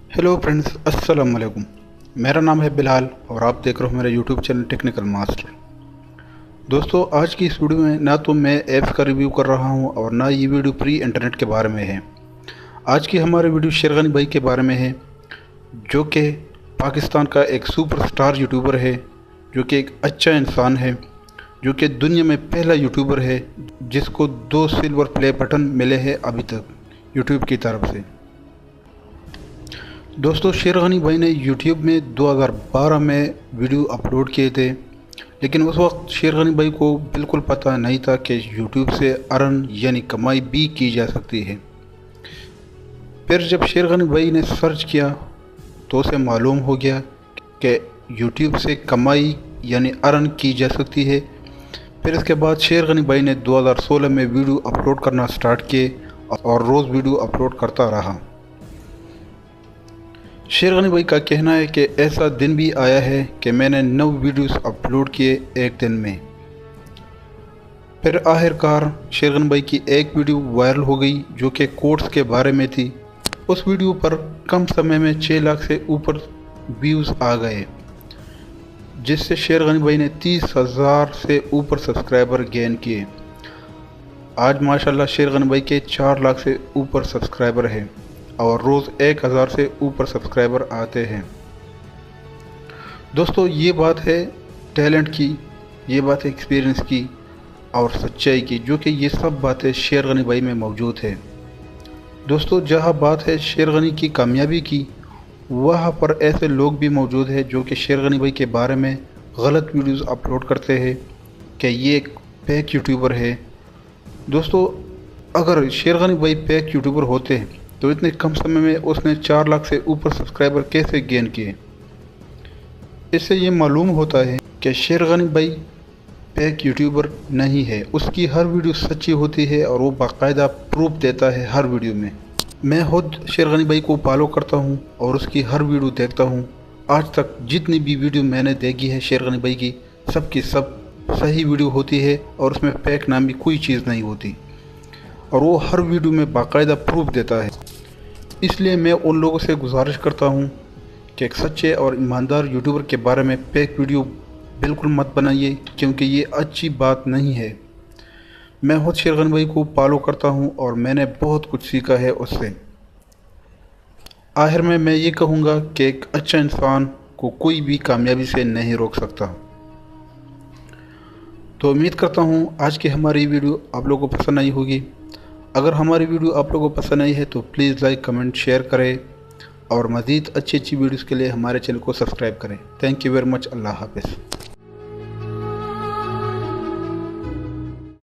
Hello friends, अस्सलाम वालेकुम। मेरा नाम है बिलाल और आप देख रहे हो मेरा यूट्यूब चैनल टेक्निकल मास्टर। दोस्तों, आज की इस वीडियो में ना तो मैं ऐप्स का रिव्यू कर रहा हूं और ना ये वीडियो प्री इंटरनेट के बारे में है। आज की हमारी वीडियो शेरगनी भाई के बारे में है, जो कि पाकिस्तान का एक सुपरस्टार यूट्यूबर है, जो कि एक अच्छा इंसान है, जो कि दुनिया में पहला यूट्यूबर है जिसको 2 सिल्वर प्ले बटन मिले हैं अभी तक यूट्यूब की तरफ से। दोस्तों, शेरगनी भाई ने यूट्यूब में 2012 में वीडियो अपलोड किए थे, लेकिन उस वक्त शेरगनी भाई को बिल्कुल पता नहीं था कि यूट्यूब से अर्न यानी कमाई भी की जा सकती है। फिर जब शेरगनी भाई ने सर्च किया तो उसे मालूम हो गया कि यूट्यूब से कमाई यानी अर्न की जा सकती है। फिर इसके बाद शेरगनी भाई ने 2016 में वीडियो अपलोड करना स्टार्ट किए और रोज़ वीडियो अपलोड करता रहा। शेरगनी भाई का कहना है कि ऐसा दिन भी आया है कि मैंने 9 वीडियोस अपलोड किए एक दिन में। फिर आखिरकार शेरगनी भाई की एक वीडियो वायरल हो गई जो कि कोर्स के बारे में थी। उस वीडियो पर कम समय में 6 लाख से ऊपर व्यूज़ आ गए, जिससे शेरगनी भाई ने 30,000 से ऊपर सब्सक्राइबर गेन किए। आज माशाल्लाह शेरगनी भाई के 4 लाख से ऊपर सब्सक्राइबर हैं और रोज़ 1000 से ऊपर सब्सक्राइबर आते हैं। दोस्तों, ये बात है टैलेंट की, ये बात है एक्सपीरियंस की और सच्चाई की, जो कि ये सब बातें शेरगनी भाई में मौजूद है। दोस्तों, जहाँ बात है शेरगनी की कामयाबी की, वहाँ पर ऐसे लोग भी मौजूद हैं जो कि शेरगनी भाई के बारे में गलत वीडियोस अपलोड करते हैं कि ये एक फेक यूट्यूबर है। दोस्तों, अगर शेरगनी भाई फेक यूट्यूबर होते हैं तो इतने कम समय में उसने 4 लाख से ऊपर सब्सक्राइबर कैसे गेन किए? इससे ये मालूम होता है कि शेरगनी भाई फेक यूट्यूबर नहीं है। उसकी हर वीडियो सच्ची होती है और वो बाकायदा प्रूफ देता है हर वीडियो में। मैं खुद शेरगनी भाई को फॉलो करता हूँ और उसकी हर वीडियो देखता हूँ। आज तक जितनी भी वीडियो मैंने देखी है शेरगनी भाई की, सब की सब सही वीडियो होती है और उसमें फेक नाम की कोई चीज़ नहीं होती और वो हर वीडियो में बाकायदा प्रूफ देता है। इसलिए मैं उन लोगों से गुजारिश करता हूँ कि एक सच्चे और ईमानदार यूट्यूबर के बारे में फेक वीडियो बिल्कुल मत बनाइए, क्योंकि ये अच्छी बात नहीं है। मैं खुद शेरगनी भाई को फॉलो करता हूँ और मैंने बहुत कुछ सीखा है उससे। आखिर में मैं ये कहूँगा कि एक अच्छा इंसान को कोई भी कामयाबी से नहीं रोक सकता। तो उम्मीद करता हूँ आज की हमारी वीडियो आप लोगों को पसंद आई होगी। अगर हमारी वीडियो आप लोगों को पसंद आई है तो प्लीज़ लाइक, कमेंट, शेयर करें और मज़ीद अच्छी वीडियोज़ के लिए हमारे चैनल को सब्सक्राइब करें। Thank you very much. अल्लाह हाफ़िज़।